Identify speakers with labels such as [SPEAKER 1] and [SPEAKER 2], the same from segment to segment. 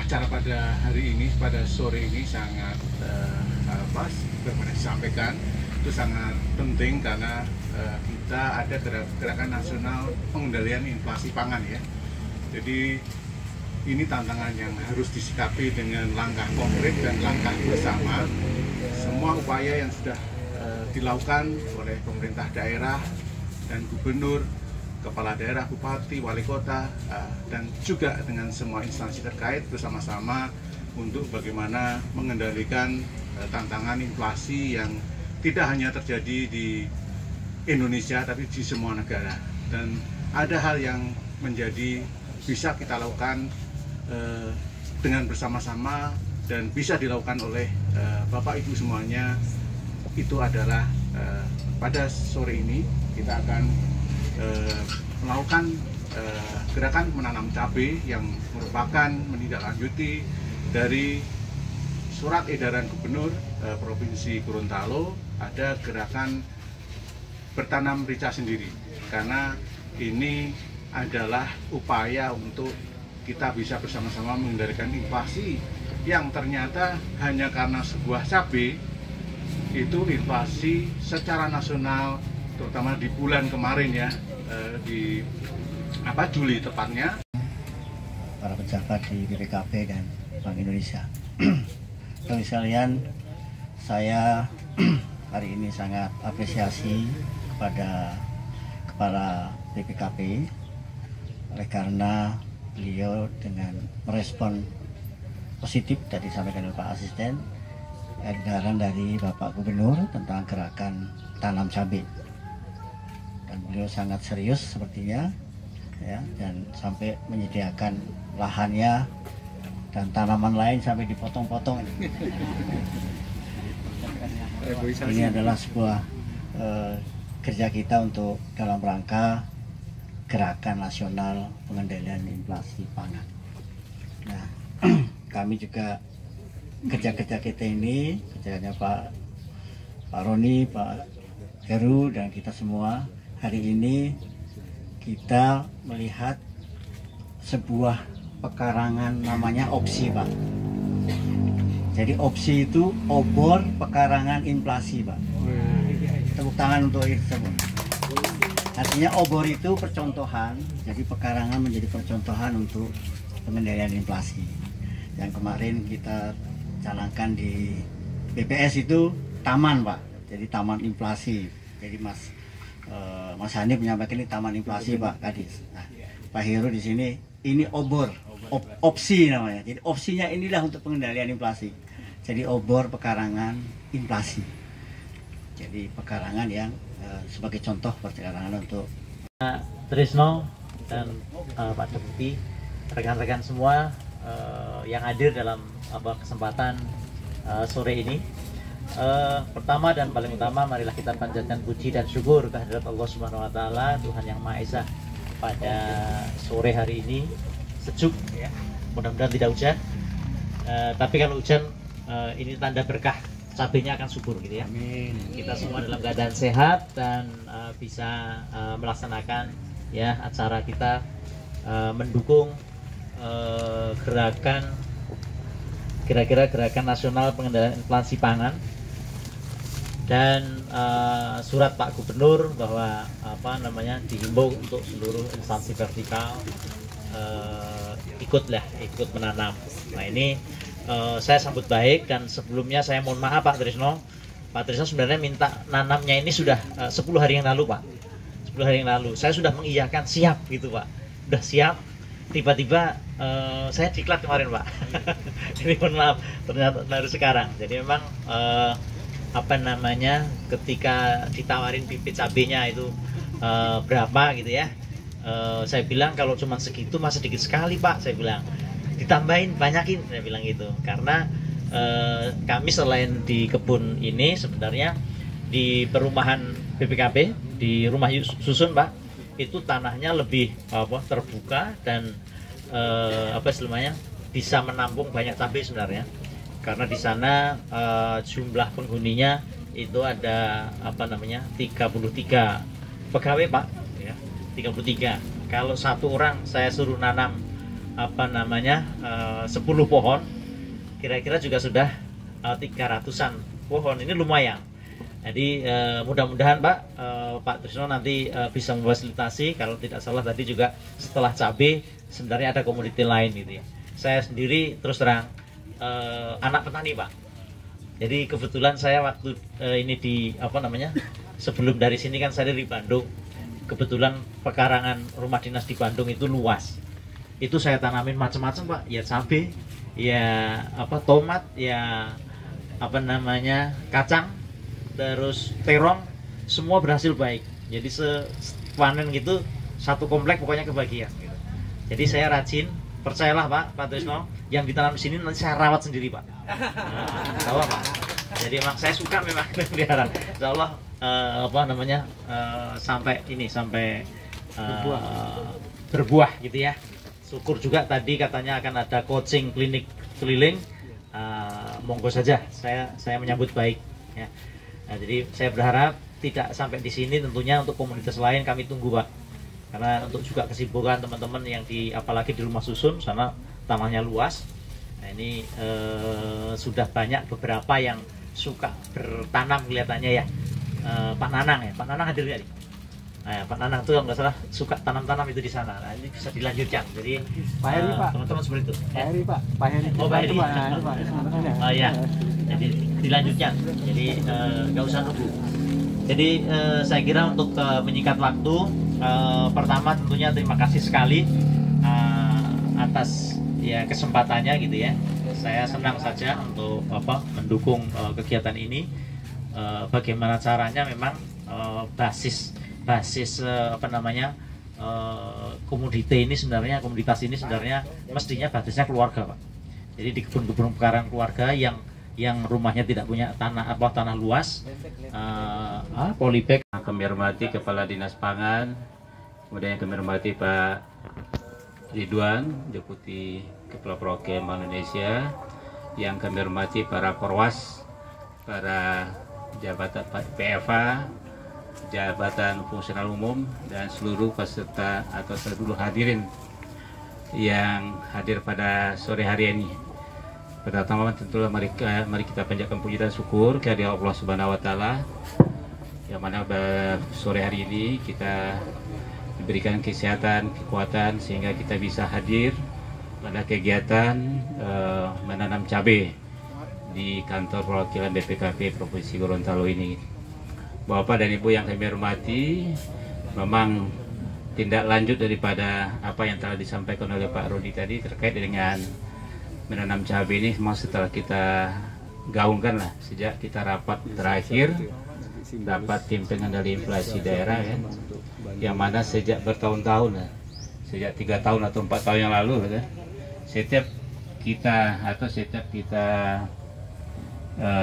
[SPEAKER 1] acara pada hari ini, pada sore ini sangat bagaimana disampaikan, itu sangat penting karena kita ada gerakan nasional pengendalian inflasi pangan ya. Jadi ini tantangan yang harus disikapi dengan langkah konkret dan langkah bersama. Semua upaya yang sudah dilakukan oleh pemerintah daerah dan gubernur, kepala daerah, bupati, wali kota, dan juga dengan semua instansi terkait bersama-sama untuk bagaimana mengendalikan tantangan inflasi yang tidak hanya terjadi di Indonesia tapi di semua negara. Dan ada hal yang menjadi bisa kita lakukan dengan bersama-sama dan bisa dilakukan oleh Bapak Ibu semuanya. Itu adalah pada sore ini kita akan melakukan gerakan menanam cabai yang merupakan menindaklanjuti dari surat edaran Gubernur Provinsi Gorontalo. Ada gerakan bertanam rica sendiri, karena ini adalah upaya untuk kita bisa bersama-sama mengendalikan inflasi yang ternyata hanya karena sebuah cabai itu inflasi secara nasional, terutama di bulan kemarin ya, di Juli tepatnya.
[SPEAKER 2] Para pejabat di BPKB dan Bank Indonesia. Teman sekalian, saya hari ini sangat apresiasi kepada Kepala BPKB oleh karena beliau dengan merespon positif tadi disampaikan oleh Pak Asisten edaran dari Bapak Gubernur tentang gerakan tanam cabai, dan beliau sangat serius sepertinya ya, dan sampai menyediakan lahannya dan tanaman lain sampai dipotong-potong. Ini adalah sebuah kerja kita untuk dalam rangka gerakan nasional pengendalian inflasi pangan. Nah, kami juga kerja-kerja kita ini, kerjanya Pak Roni, Pak Heru, dan kita semua hari ini kita melihat sebuah pekarangan namanya opsi, Pak. Jadi opsi itu obor pekarangan inflasi, Pak. Tepuk tangan untuk itu semua. Artinya obor itu percontohan, jadi pekarangan menjadi percontohan untuk pengendalian inflasi. Yang kemarin kita canangkan di BPS itu taman, Pak. Jadi taman inflasi. Jadi Mas Hanif menyampaikan ini taman inflasi, Pak Kadis. Nah, Pak Heru di sini ini obor, opsi namanya. Jadi opsinya inilah untuk pengendalian inflasi. Jadi obor pekarangan inflasi. Jadi pekarangan yang sebagai contoh pekarangan untuk
[SPEAKER 3] Trisno dan Pak Deputi, rekan-rekan semua yang hadir dalam kesempatan sore ini. Pertama dan paling utama, marilah kita panjatkan puji dan syukur kehadirat Allah Subhanahu wa taala, Tuhan yang Maha Esa. Pada sore hari ini sejuk ya. Mudah-mudahan tidak hujan. Tapi kalau hujan ini tanda berkah, cabainya akan subur gitu ya. Amin. Kita semua dalam keadaan sehat dan bisa melaksanakan ya acara kita mendukung gerakan nasional pengendalian inflasi pangan, dan surat Pak Gubernur bahwa dihimbau untuk seluruh instansi vertikal ikut menanam. Nah ini saya sambut baik, dan sebelumnya saya mohon maaf Pak Trisno sebenarnya minta nanamnya ini sudah 10 hari yang lalu, Pak. 10 hari yang lalu saya sudah mengiyakan siap gitu, Pak. Sudah siap, tiba-tiba saya diklat kemarin, Pak. Jadi mohon maaf, ternyata baru sekarang. Jadi memang ketika ditawarin bibit cabenya itu berapa gitu ya, saya bilang kalau cuma segitu masih sedikit sekali, Pak. Saya bilang ditambahin, banyakin, saya bilang gitu, karena kami selain di kebun ini sebenarnya di perumahan BPKB di rumah susun, Pak, itu tanahnya lebih terbuka dan bisa menampung banyak cabai sebenarnya, karena di sana jumlah penghuninya itu ada 33 pegawai, Pak ya, 33. Kalau satu orang saya suruh nanam 10 pohon, kira-kira juga sudah 300-an pohon. Ini lumayan. Jadi mudah-mudahan Pak Trisno nanti bisa memfasilitasi. Kalau tidak salah tadi juga setelah cabai sebenarnya ada komoditi lain gitu ya. Saya sendiri terus terang anak petani Pak. Jadi kebetulan saya waktu ini di sebelum dari sini kan saya dari Bandung. Kebetulan pekarangan rumah dinas di Bandung itu luas. Itu saya tanamin macam-macam Pak. Ya cabai, ya tomat, ya kacang, terus terong, semua berhasil baik. Jadi panen gitu satu komplek pokoknya kebagian gitu. Jadi saya rajin, percayalah Pak Trisno, yang ditanam di sini nanti saya rawat sendiri Pak. Tahu Pak. Jadi emang saya suka memang pelihara. Insya Allah sampai berbuah gitu ya. Syukur juga tadi katanya akan ada coaching klinik keliling. Monggo saja, saya menyambut baik ya. Nah, jadi saya berharap tidak sampai di sini, tentunya untuk komunitas lain kami tunggu Pak. Karena untuk juga kesibukan teman-teman yang apalagi di rumah susun sana tanahnya luas. Nah ini sudah banyak beberapa yang suka bertanam kelihatannya ya. Pak Nanang ya, Pak Nanang hadir nggak nih? Nah, Pak Nanang tuh kalau nggak salah suka tanam-tanam itu di sana. Nah, ini bisa dilanjutkan. Jadi
[SPEAKER 4] Pak Heri Pak,
[SPEAKER 3] teman-teman seperti itu.
[SPEAKER 4] Pak Heri Pak, Pak Heri.
[SPEAKER 3] Oh Pak Heri. Oh ya, jadi dilanjutkan. Jadi nggak usah nunggu. Jadi saya kira untuk menyingkat waktu, pertama tentunya terima kasih sekali atas ya kesempatannya gitu ya. Saya senang saja untuk mendukung kegiatan ini. Bagaimana caranya memang basis komoditas ini sebenarnya mestinya basisnya keluarga Pak. Jadi di kebun-kebun pekarangan keluarga yang rumahnya tidak punya tanah luas, polybag.
[SPEAKER 5] Kami hormati Kepala Dinas Pangan, kemudian kami hormati Pak Ridwan, Deputi Kepala Program Bank Indonesia, yang kami hormati para Perwas, para jabatan PFA, jabatan fungsional umum, dan seluruh peserta atau seluruh hadirin yang hadir pada sore hari ini. Pertama tentulah mari kita panjatkan puji dan syukur kehadirat Allah Subhanahu wa taala, yang mana sore hari ini kita diberikan kesehatan, kekuatan sehingga kita bisa hadir pada kegiatan menanam cabai di kantor perwakilan BPKP Provinsi Gorontalo ini. Bapak dan Ibu yang kami hormati, memang tindak lanjut daripada apa yang telah disampaikan oleh Pak Rudi tadi terkait dengan menanam cabai ini, memang setelah kita gaungkan lah sejak kita rapat terakhir, dapat tim pengendali inflasi daerah ya, yang mana sejak bertahun-tahun, sejak 3 tahun atau 4 tahun yang lalu ya, setiap kita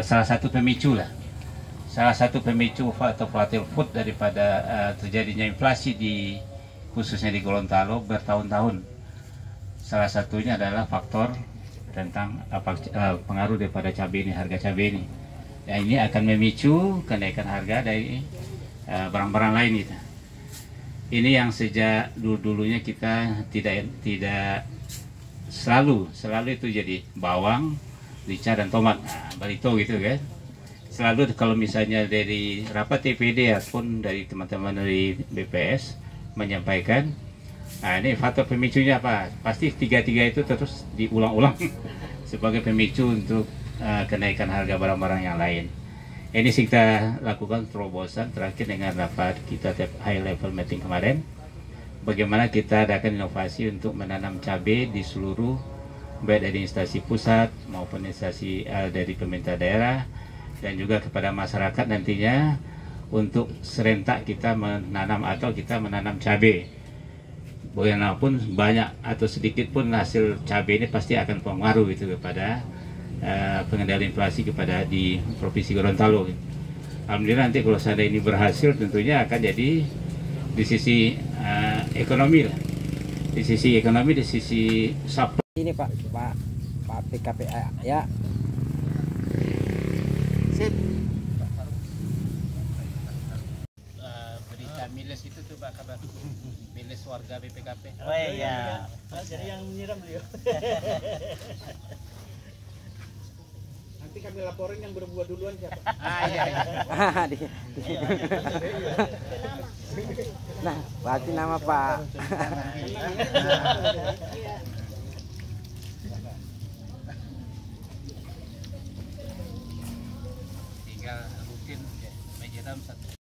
[SPEAKER 5] salah satu pemicu atau volatile food daripada terjadinya inflasi khususnya di Gorontalo bertahun-tahun. Salah satunya adalah faktor tentang pengaruh daripada cabai ini, harga cabai ini. Dan ini akan memicu kenaikan harga dari barang-barang lain itu. Ini yang sejak dulunya kita tidak selalu itu jadi bawang, rica dan tomat, balito gitu kan. Selalu kalau misalnya dari rapat TPD ataupun dari teman-teman dari BPS menyampaikan, nah ini faktor pemicunya apa? Pasti tiga-tiga itu terus diulang-ulang sebagai pemicu untuk kenaikan harga barang-barang yang lain. Ini sih kita lakukan terobosan terakhir dengan rapat kita high level meeting kemarin. Bagaimana kita adakan inovasi untuk menanam cabai di seluruh, baik dari instansi pusat maupun instansi dari pemerintah daerah, dan juga kepada masyarakat nantinya untuk serentak kita menanam cabai. Bagaimanapun banyak atau sedikit pun hasil cabai ini pasti akan pengaruh itu kepada pengendalian inflasi kepada di Provinsi Gorontalo. Alhamdulillah nanti kalau seandainya ini berhasil tentunya akan jadi di sisi ekonomi lah, di sisi supply.
[SPEAKER 4] Ini Pak PKP ya.
[SPEAKER 5] Berita miles Biles itu tuh Pak kabar. Biles warga BPKP.
[SPEAKER 3] Oh iya.
[SPEAKER 6] Jadi yang menyiram beliau.
[SPEAKER 7] Nanti kami laporin yang berbuat duluan siapa.
[SPEAKER 5] Iya.
[SPEAKER 4] Nah, berarti nama Pak.